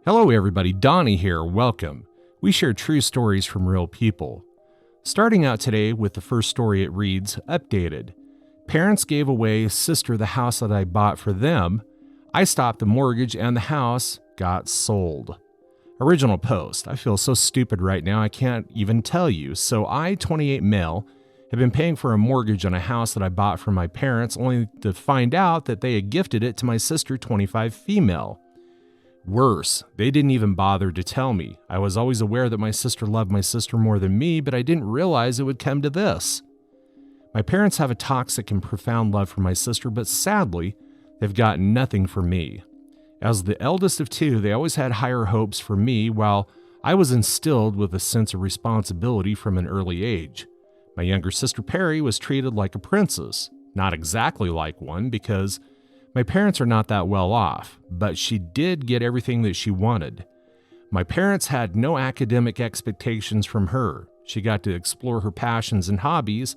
Hello everybody, Donnie here, welcome. We share true stories from real people. Starting out today with the first story, it reads, Updated. Parents gave away sister the house that I bought for them. I stopped the mortgage and the house got sold. Original post. I feel so stupid right now I can't even tell you. So I, 28 male, have been paying for a mortgage on a house that I bought from my parents only to find out that they had gifted it to my sister, 25 female. Worse, they didn't even bother to tell me. I was always aware that my sister loved my sister more than me, but I didn't realize it would come to this. My parents have a toxic and profound love for my sister, but sadly, they've got nothing for me. As the eldest of two, they always had higher hopes for me, while I was instilled with a sense of responsibility from an early age. My younger sister Perry was treated like a princess, not exactly like one because my parents are not that well off, but she did get everything that she wanted. My parents had no academic expectations from her. She got to explore her passions and hobbies,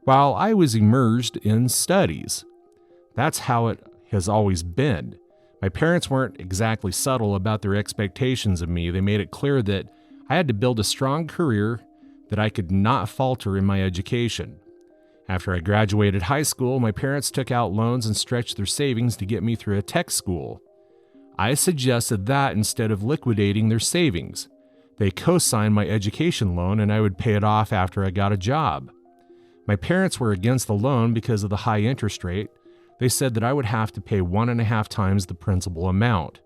while I was immersed in studies. That's how it has always been. My parents weren't exactly subtle about their expectations of me. They made it clear that I had to build a strong career, that I could not falter in my education. After I graduated high school, my parents took out loans and stretched their savings to get me through a tech school. I suggested that instead of liquidating their savings. They co-signed my education loan and I would pay it off after I got a job. My parents were against the loan because of the high interest rate. They said that I would have to pay 1.5 times the principal amount.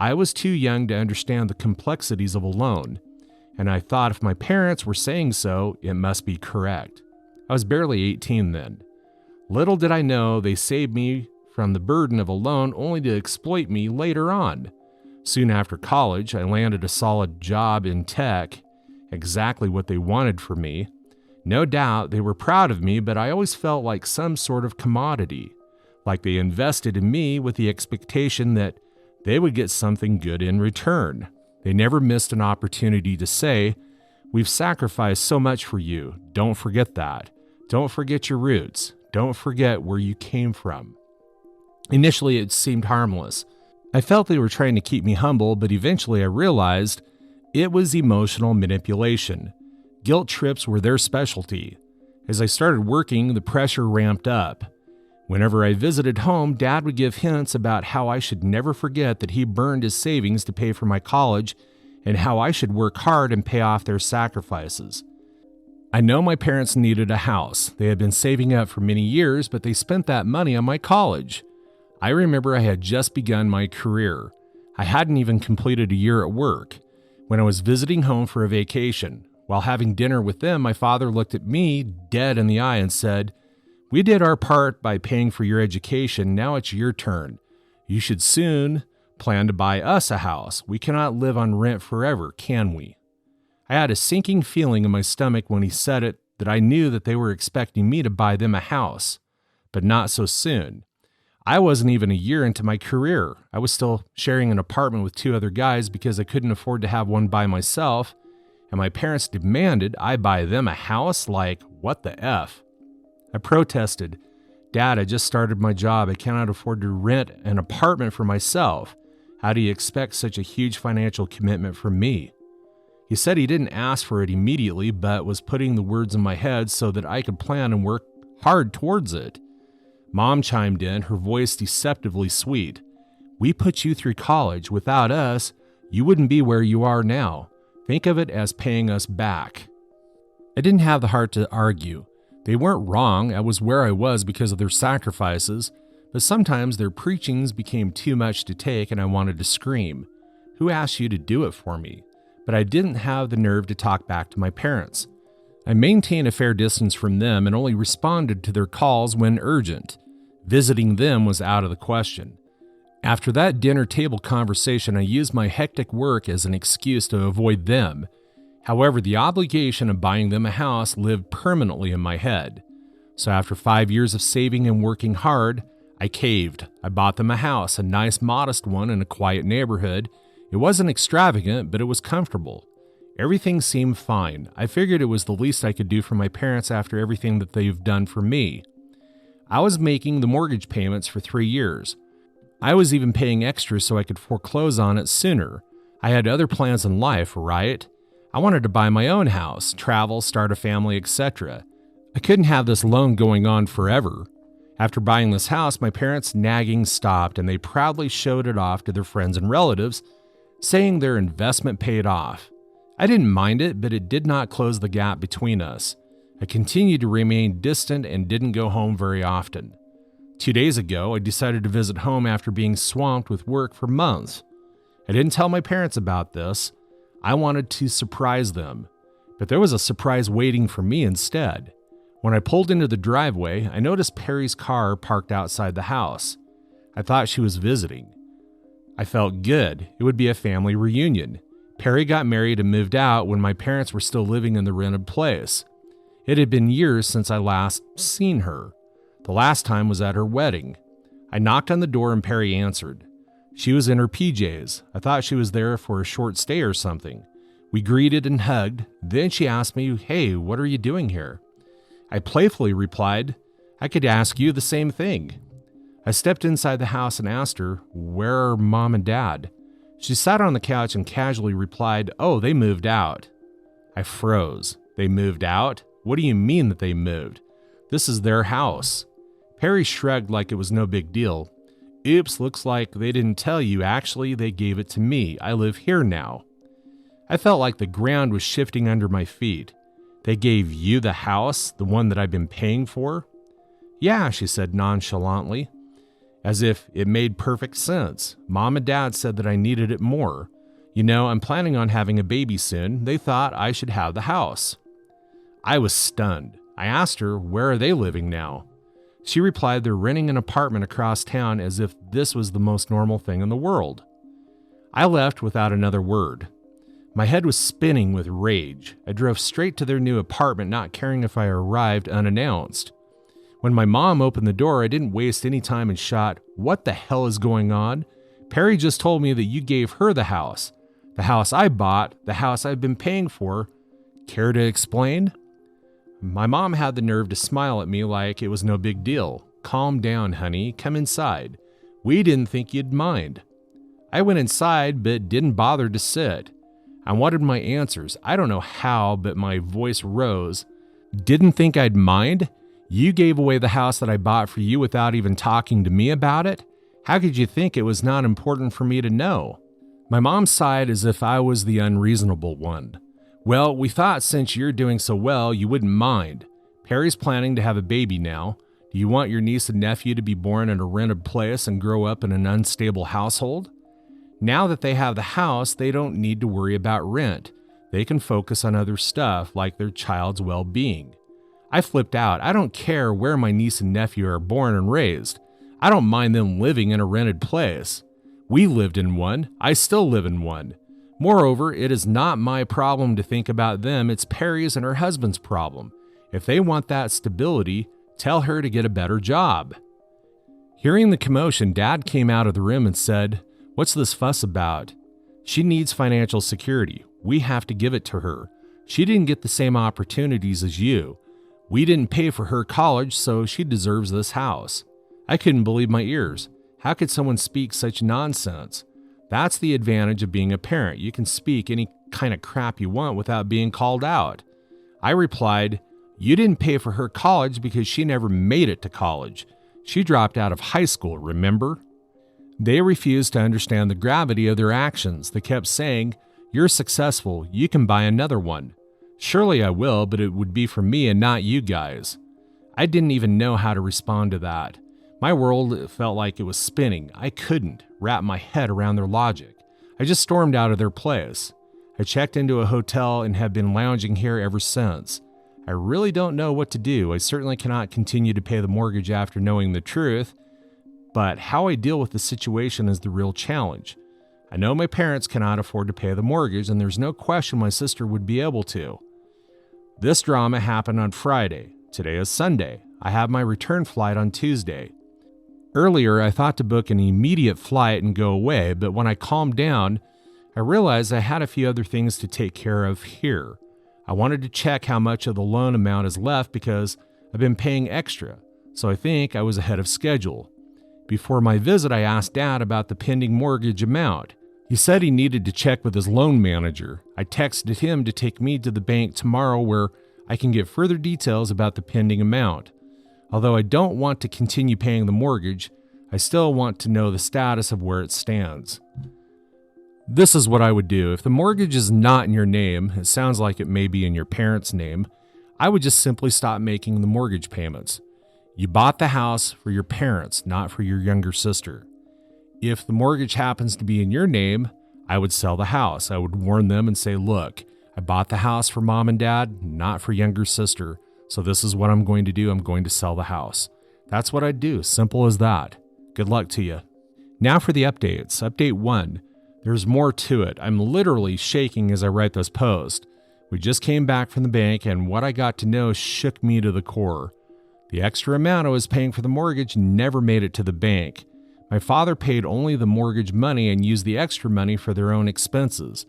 I was too young to understand the complexities of a loan, and I thought if my parents were saying so, it must be correct. I was barely 18 then. Little did I know they saved me from the burden of a loan only to exploit me later on. Soon after college, I landed a solid job in tech, exactly what they wanted for me. No doubt they were proud of me, but I always felt like some sort of commodity, like they invested in me with the expectation that they would get something good in return. They never missed an opportunity to say, "We've sacrificed so much for you. Don't forget that. Don't forget your roots. Don't forget where you came from." Initially, it seemed harmless. I felt they were trying to keep me humble, but eventually I realized it was emotional manipulation. Guilt trips were their specialty. As I started working, the pressure ramped up. Whenever I visited home, Dad would give hints about how I should never forget that he burned his savings to pay for my college and how I should work hard and pay off their sacrifices. I know my parents needed a house. They had been saving up for many years, but they spent that money on my college. I remember I had just begun my career. I hadn't even completed a year at work. When I was visiting home for a vacation, while having dinner with them, my father looked at me dead in the eye and said, "We did our part by paying for your education. Now it's your turn. You should soon plan to buy us a house. We cannot live on rent forever, can we?" I had a sinking feeling in my stomach when he said it, that I knew that they were expecting me to buy them a house, but not so soon. I wasn't even a year into my career. I was still sharing an apartment with 2 other guys because I couldn't afford to have one by myself, and my parents demanded I buy them a house? Like, what the F? I protested. "Dad, I just started my job. I cannot afford to rent an apartment for myself. How do you expect such a huge financial commitment from me?" He said he didn't ask for it immediately, but was putting the words in my head so that I could plan and work hard towards it. Mom chimed in, her voice deceptively sweet. "We put you through college. Without us, you wouldn't be where you are now. Think of it as paying us back." I didn't have the heart to argue. They weren't wrong. I was where I was because of their sacrifices, but sometimes their preachings became too much to take and I wanted to scream. Who asked you to do it for me? But I didn't have the nerve to talk back to my parents. I maintained a fair distance from them and only responded to their calls when urgent. Visiting them was out of the question. After that dinner table conversation, I used my hectic work as an excuse to avoid them. However, the obligation of buying them a house lived permanently in my head. So after 5 years of saving and working hard, I caved. I bought them a house, a nice modest one in a quiet neighborhood. It wasn't extravagant, but it was comfortable. Everything seemed fine. I figured it was the least I could do for my parents after everything that they've done for me. I was making the mortgage payments for 3 years. I was even paying extra so I could foreclose on it sooner. I had other plans in life, right? I wanted to buy my own house, travel, start a family, etc. I couldn't have this loan going on forever. After buying this house, my parents' nagging stopped and they proudly showed it off to their friends and relatives, saying their investment paid off. I didn't mind it, but it did not close the gap between us. I continued to remain distant and didn't go home very often. 2 days ago, I decided to visit home after being swamped with work for months. I didn't tell my parents about this. I wanted to surprise them, but there was a surprise waiting for me instead. When I pulled into the driveway, I noticed Perry's car parked outside the house. I thought she was visiting. I felt good. It would be a family reunion. Perry got married and moved out when my parents were still living in the rented place. It had been years since I last seen her. The last time was at her wedding. I knocked on the door and Perry answered. She was in her PJs. I thought she was there for a short stay or something. We greeted and hugged. Then she asked me, "Hey, what are you doing here?" I playfully replied, "I could ask you the same thing." I stepped inside the house and asked her, "Where are Mom and Dad?" She sat on the couch and casually replied, "Oh, they moved out." I froze. They moved out? What do you mean that they moved? This is their house. Perry shrugged like it was no big deal. "Oops, looks like they didn't tell you. Actually, they gave it to me. I live here now." I felt like the ground was shifting under my feet. "They gave you the house, the one that I've been paying for?" "Yeah," she said nonchalantly, as if it made perfect sense. "Mom and Dad said that I needed it more. You know, I'm planning on having a baby soon. They thought I should have the house." I was stunned. I asked her, "Where are they living now?" She replied they're renting an apartment across town, as if this was the most normal thing in the world. I left without another word. My head was spinning with rage. I drove straight to their new apartment, not caring if I arrived unannounced. When my mom opened the door, I didn't waste any time and shot, "What the hell is going on? Perry just told me that you gave her the house I bought, the house I've been paying for. Care to explain?" My mom had the nerve to smile at me like it was no big deal. "Calm down, honey. Come inside. We didn't think you'd mind." I went inside, but didn't bother to sit. I wanted my answers. I don't know how, but my voice rose. "Didn't think I'd mind? You gave away the house that I bought for you without even talking to me about it? How could you think it was not important for me to know?" My mom sighed as if I was the unreasonable one. "Well, we thought since you're doing so well, you wouldn't mind. Perry's planning to have a baby now. Do you want your niece and nephew to be born in a rented place and grow up in an unstable household? Now that they have the house, they don't need to worry about rent. They can focus on other stuff like their child's well-being." I flipped out. I don't care where my niece and nephew are born and raised. I don't mind them living in a rented place. We lived in one. I still live in one. Moreover, it is not my problem to think about them. It's Perry's and her husband's problem. If they want that stability, tell her to get a better job. Hearing the commotion, Dad came out of the room and said, "What's this fuss about? She needs financial security. We have to give it to her. She didn't get the same opportunities as you. We didn't pay for her college, so she deserves this house." I couldn't believe my ears. How could someone speak such nonsense? That's the advantage of being a parent. You can speak any kind of crap you want without being called out. I replied, "You didn't pay for her college because she never made it to college. She dropped out of high school, remember?" They refused to understand the gravity of their actions. They kept saying, "You're successful. You can buy another one." Surely I will, but it would be for me and not you guys. I didn't even know how to respond to that. My world felt like it was spinning. I couldn't wrap my head around their logic. I just stormed out of their place. I checked into a hotel and have been lounging here ever since. I really don't know what to do. I certainly cannot continue to pay the mortgage after knowing the truth, but how I deal with the situation is the real challenge. I know my parents cannot afford to pay the mortgage, and there's no question my sister would be able to. This drama happened on Friday. Today is Sunday. I have my return flight on Tuesday. Earlier, I thought to book an immediate flight and go away, but when I calmed down, I realized I had a few other things to take care of here. I wanted to check how much of the loan amount is left because I've been paying extra, so I think I was ahead of schedule. Before my visit, I asked Dad about the pending mortgage amount. He said he needed to check with his loan manager. I texted him to take me to the bank tomorrow where I can get further details about the pending amount. Although I don't want to continue paying the mortgage, I still want to know the status of where it stands. This is what I would do. If the mortgage is not in your name, it sounds like it may be in your parents' name, I would just simply stop making the mortgage payments. You bought the house for your parents, not for your younger sister. If the mortgage happens to be in your name, I would sell the house. I would warn them and say, look, I bought the house for mom and dad, not for younger sister. So this is what I'm going to do. I'm going to sell the house. That's what I'd do. Simple as that. Good luck to you. Now for the updates. Update 1. There's more to it. I'm literally shaking as I write this post. We just came back from the bank and what I got to know shook me to the core. The extra amount I was paying for the mortgage never made it to the bank. My father paid only the mortgage money and used the extra money for their own expenses,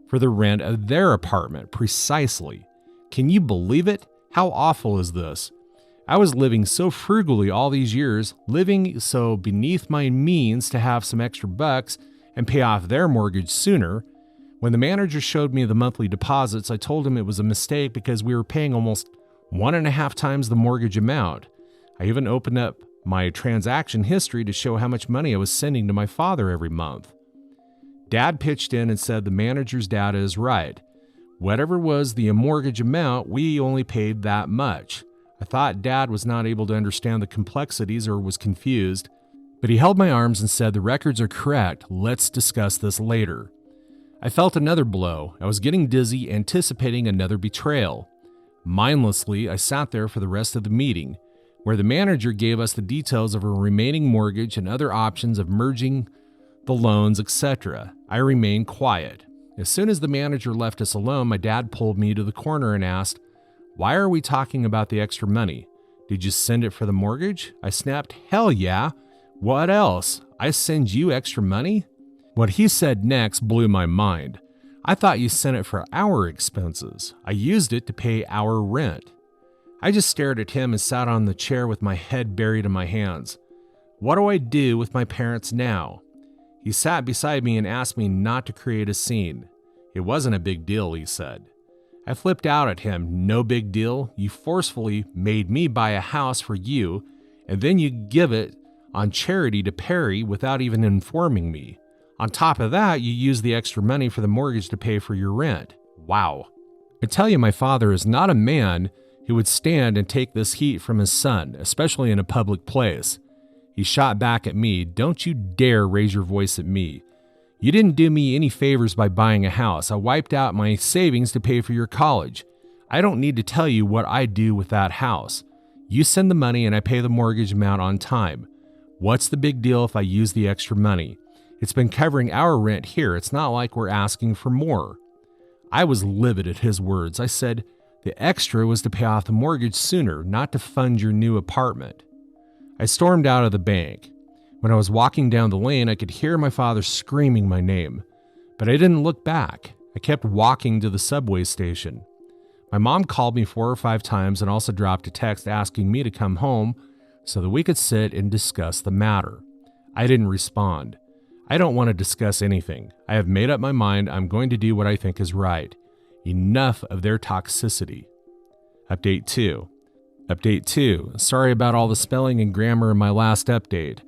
for the rent of their apartment, precisely. Can you believe it? How awful is this? I was living so frugally all these years, living so beneath my means to have some extra bucks and pay off their mortgage sooner. When the manager showed me the monthly deposits, I told him it was a mistake because we were paying almost 1.5 times the mortgage amount. I even opened up my transaction history to show how much money I was sending to my father every month. Dad pitched in and said the manager's data is right. Whatever was the mortgage amount, we only paid that much. I thought Dad was not able to understand the complexities or was confused, but he held my arms and said the records are correct. Let's discuss this later. I felt another blow. I was getting dizzy, anticipating another betrayal. Mindlessly, I sat there for the rest of the meeting, where the manager gave us the details of a remaining mortgage and other options of merging the loans, etc. I remained quiet. As soon as the manager left us alone, my dad pulled me to the corner and asked, "Why are we talking about the extra money? Did you send it for the mortgage?" I snapped, "Hell yeah. What else? I send you extra money?" What he said next blew my mind. I thought you sent it for our expenses. I used it to pay our rent. I just stared at him and sat on the chair with my head buried in my hands. What do I do with my parents now? He sat beside me and asked me not to create a scene. It wasn't a big deal, he said. I flipped out at him. No big deal. You forcefully made me buy a house for you, and then you give it on charity to Perry without even informing me. On top of that, you use the extra money for the mortgage to pay for your rent. Wow. I tell you, my father is not a man who would stand and take this heat from his son, especially in a public place. He shot back at me. Don't you dare raise your voice at me. You didn't do me any favors by buying a house. I wiped out my savings to pay for your college. I don't need to tell you what I do with that house. You send the money and I pay the mortgage amount on time. What's the big deal if I use the extra money? It's been covering our rent here. It's not like we're asking for more. I was livid at his words. I said, the extra was to pay off the mortgage sooner, not to fund your new apartment. I stormed out of the bank. When I was walking down the lane, I could hear my father screaming my name, but I didn't look back. I kept walking to the subway station. My mom called me 4 or 5 times and also dropped a text asking me to come home so that we could sit and discuss the matter. I didn't respond. I don't want to discuss anything. I have made up my mind. I'm going to do what I think is right. Enough of their toxicity. Update 2. Update 2. Sorry about all the spelling and grammar in my last update.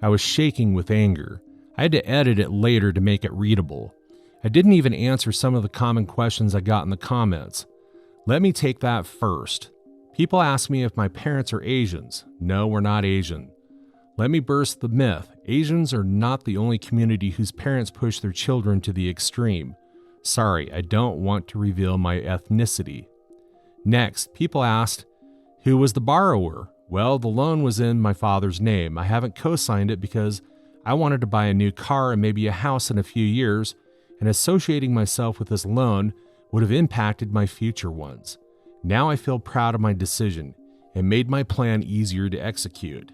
I was shaking with anger. I had to edit it later to make it readable. I didn't even answer some of the common questions I got in the comments. Let me take that first. People ask me if my parents are Asians. No, we're not Asian. Let me burst the myth. Asians are not the only community whose parents push their children to the extreme. Sorry, I don't want to reveal my ethnicity. Next, people asked, who was the borrower? Well, the loan was in my father's name. I haven't co-signed it because I wanted to buy a new car and maybe a house in a few years, and associating myself with this loan would have impacted my future ones. Now I feel proud of my decision and made my plan easier to execute.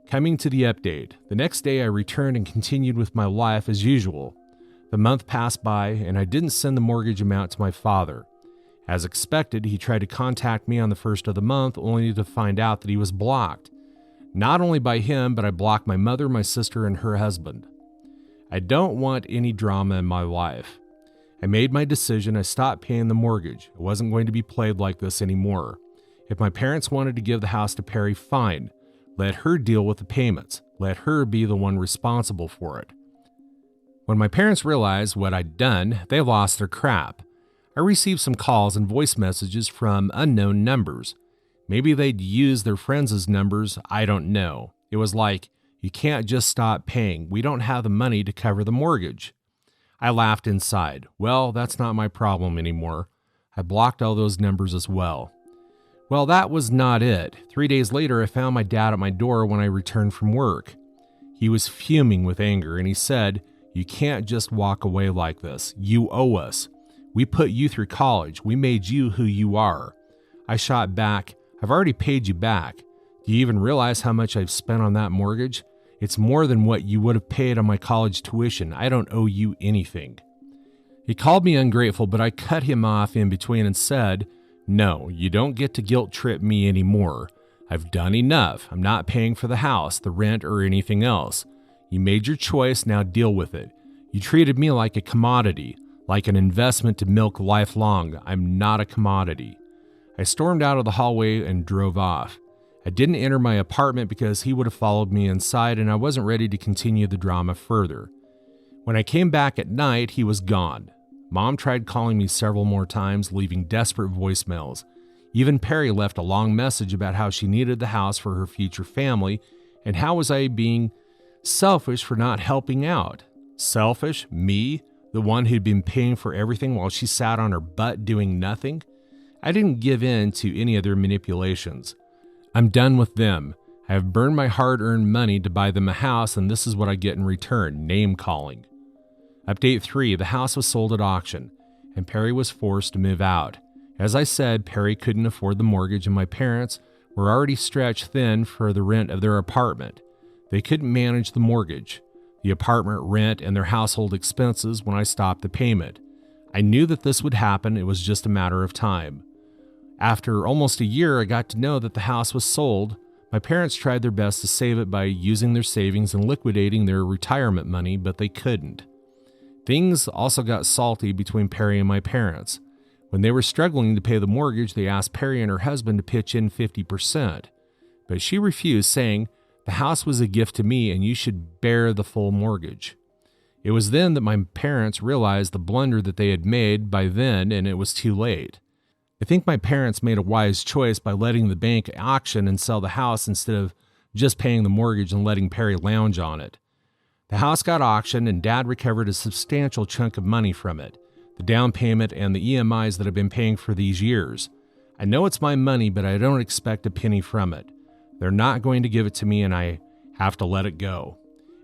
Coming to the update, the next day I returned and continued with my life as usual. The month passed by and I didn't send the mortgage amount to my father. As expected, he tried to contact me on the first of the month only to find out that he was blocked. Not only by him, but I blocked my mother, my sister, and her husband. I don't want any drama in my life. I made my decision. I stopped paying the mortgage. It wasn't going to be played like this anymore. If my parents wanted to give the house to Perry, fine. Let her deal with the payments. Let her be the one responsible for it. When my parents realized what I'd done, they lost their crap. I received some calls and voice messages from unknown numbers. Maybe they'd used their friends' numbers, I don't know. It was like, you can't just stop paying. We don't have the money to cover the mortgage. I laughed inside. Well, that's not my problem anymore. I blocked all those numbers as well. Well, that was not it. 3 days later, I found my dad at my door when I returned from work. He was fuming with anger, and he said, "You can't just walk away like this. You owe us. We put you through college. We made you who you are." I shot back, "I've already paid you back. Do you even realize how much I've spent on that mortgage? It's more than what you would have paid on my college tuition. I don't owe you anything." He called me ungrateful, but I cut him off in between and said, "No, you don't get to guilt trip me anymore. I've done enough. I'm not paying for the house, the rent, or anything else. You made your choice, now deal with it. You treated me like a commodity, like an investment to milk lifelong. I'm not a commodity." I stormed out of the hallway and drove off. I didn't enter my apartment because he would have followed me inside, and I wasn't ready to continue the drama further. When I came back at night, he was gone. Mom tried calling me several more times, leaving desperate voicemails. Even Perry left a long message about how she needed the house for her future family, and how was I being selfish for not helping out? Selfish? Me? The one who'd been paying for everything while she sat on her butt doing nothing? I didn't give in to any of their manipulations. I'm done with them. I have burned my hard-earned money to buy them a house, and this is what I get in return, name-calling. Update 3, the house was sold at auction, and Perry was forced to move out. As I said, Perry couldn't afford the mortgage, and my parents were already stretched thin for the rent of their apartment. They couldn't manage the mortgage, the apartment rent, and their household expenses when I stopped the payment. I knew that this would happen. It was just a matter of time. After almost a year, I got to know that the house was sold. My parents tried their best to save it by using their savings and liquidating their retirement money, but they couldn't. Things also got salty between Perry and my parents. When they were struggling to pay the mortgage, they asked Perry and her husband to pitch in 50%. But she refused, saying, "The house was a gift to me and you should bear the full mortgage." It was then that my parents realized the blunder that they had made by then, and it was too late. I think my parents made a wise choice by letting the bank auction and sell the house instead of just paying the mortgage and letting Perry lounge on it. The house got auctioned and Dad recovered a substantial chunk of money from it, the down payment and the EMIs that I've been paying for these years. I know it's my money, but I don't expect a penny from it. They're not going to give it to me, and I have to let it go.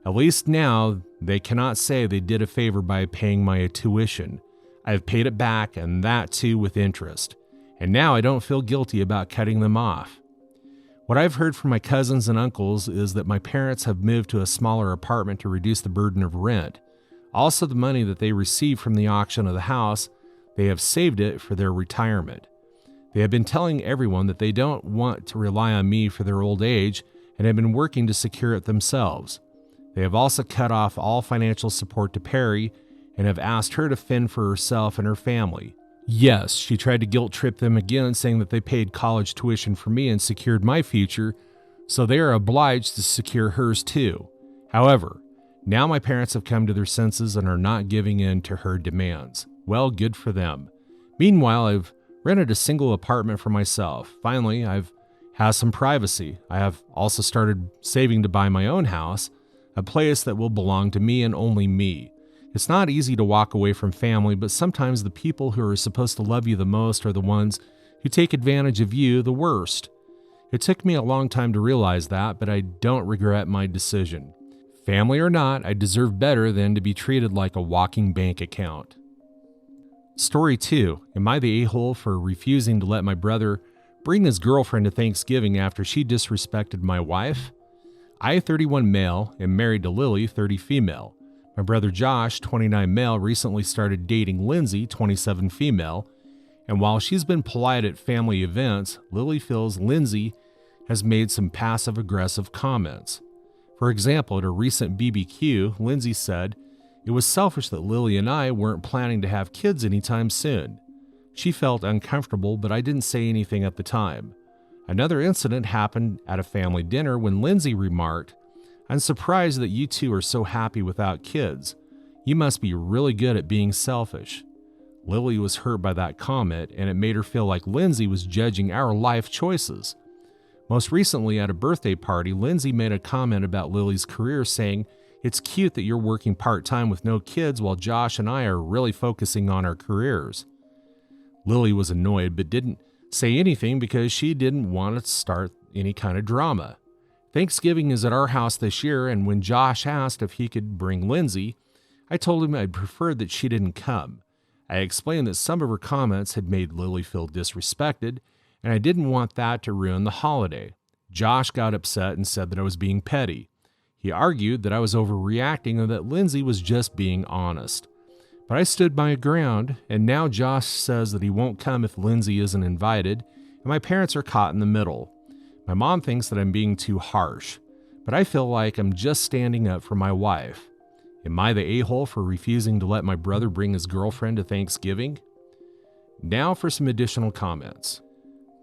At least now, they cannot say they did a favor by paying my tuition. I've paid it back, and that too with interest. And now I don't feel guilty about cutting them off. What I've heard from my cousins and uncles is that my parents have moved to a smaller apartment to reduce the burden of rent. Also, the money that they received from the auction of the house, they have saved it for their retirement. They have been telling everyone that they don't want to rely on me for their old age and have been working to secure it themselves. They have also cut off all financial support to Perry and have asked her to fend for herself and her family. Yes, she tried to guilt trip them again, saying that they paid college tuition for me and secured my future, so they are obliged to secure hers too. However, now my parents have come to their senses and are not giving in to her demands. Well, good for them. Meanwhile, I've rented a single apartment for myself. Finally, I've had some privacy. I have also started saving to buy my own house, a place that will belong to me and only me. It's not easy to walk away from family, but sometimes the people who are supposed to love you the most are the ones who take advantage of you the worst. It took me a long time to realize that, but I don't regret my decision. Family or not, I deserve better than to be treated like a walking bank account. Story 2. Am I the a-hole for refusing to let my brother bring his girlfriend to Thanksgiving after she disrespected my wife? I, 31 male, am married to Lily, 30 female. My brother Josh, 29 male, recently started dating Lindsay, 27 female, and while she's been polite at family events, Lily feels Lindsay has made some passive-aggressive comments. For example, at a recent BBQ, Lindsay said, "It was selfish that Lily and I weren't planning to have kids anytime soon. She felt uncomfortable, but I didn't say anything at the time." Another incident happened at a family dinner when Lindsay remarked, "I'm surprised that you two are so happy without kids. You must be really good at being selfish." Lily was hurt by that comment, and it made her feel like Lindsay was judging our life choices. Most recently, at a birthday party, Lindsay made a comment about Lily's career, saying, "It's cute that you're working part-time with no kids while Josh and I are really focusing on our careers." Lily was annoyed but didn't say anything because she didn't want to start any kind of drama. Thanksgiving is at our house this year, and when Josh asked if he could bring Lindsay, I told him I'd prefer that she didn't come. I explained that some of her comments had made Lily feel disrespected, and I didn't want that to ruin the holiday. Josh got upset and said that I was being petty. He argued that I was overreacting and that Lindsay was just being honest. But I stood my ground, and now Josh says that he won't come if Lindsay isn't invited, and my parents are caught in the middle. My mom thinks that I'm being too harsh, but I feel like I'm just standing up for my wife. Am I the a-hole for refusing to let my brother bring his girlfriend to Thanksgiving? Now for some additional comments.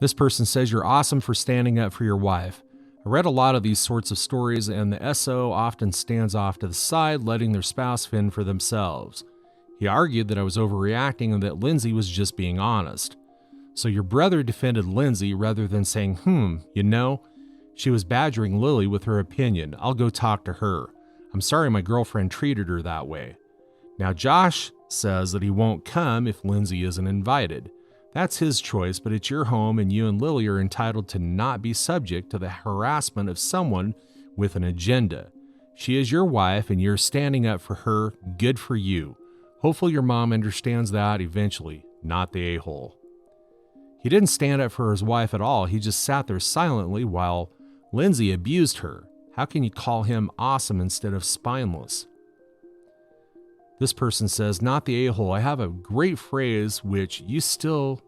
This person says, "You're awesome for standing up for your wife. I read a lot of these sorts of stories, and the SO often stands off to the side, letting their spouse fend for themselves." He argued that I was overreacting and that Lindsay was just being honest. So your brother defended Lindsay rather than saying, she was badgering Lily with her opinion. I'll go talk to her. I'm sorry my girlfriend treated her that way. Now Josh says that he won't come if Lindsay isn't invited. That's his choice, but it's your home and you and Lily are entitled to not be subject to the harassment of someone with an agenda. She is your wife and you're standing up for her. Good for you. Hopefully your mom understands that eventually, not the a-hole. He didn't stand up for his wife at all. He just sat there silently while Lindsay abused her. How can you call him awesome instead of spineless? This person says, "Not the a-hole. I have a great phrase which you still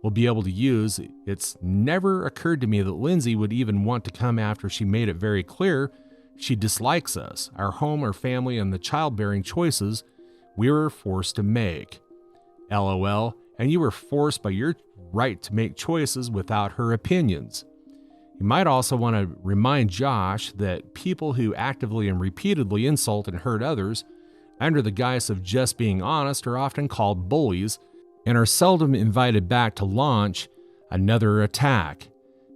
will be able to use. It's never occurred to me that Lindsay would even want to come after she made it very clear she dislikes us, our home, our family, and the childbearing choices we were forced to make. LOL, and you were forced by your right to make choices without her opinions." You might also want to remind Josh that people who actively and repeatedly insult and hurt others under the guise of just being honest are often called bullies and are seldom invited back to launch another attack.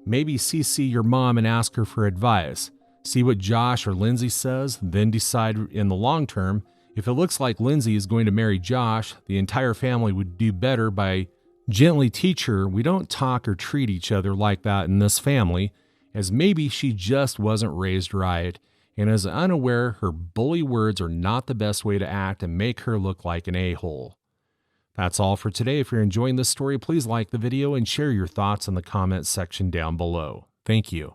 Maybe CC your mom and ask her for advice. See what Josh or Lindsay says, then decide in the long term. If it looks like Lindsay is going to marry Josh, the entire family would do better by gently teach her we don't talk or treat each other like that in this family, as maybe she just wasn't raised right and is unaware her bully words are not the best way to act and make her look like an a-hole. That's all for today. If you're enjoying this story, please like the video and share your thoughts in the comments section down below. Thank you.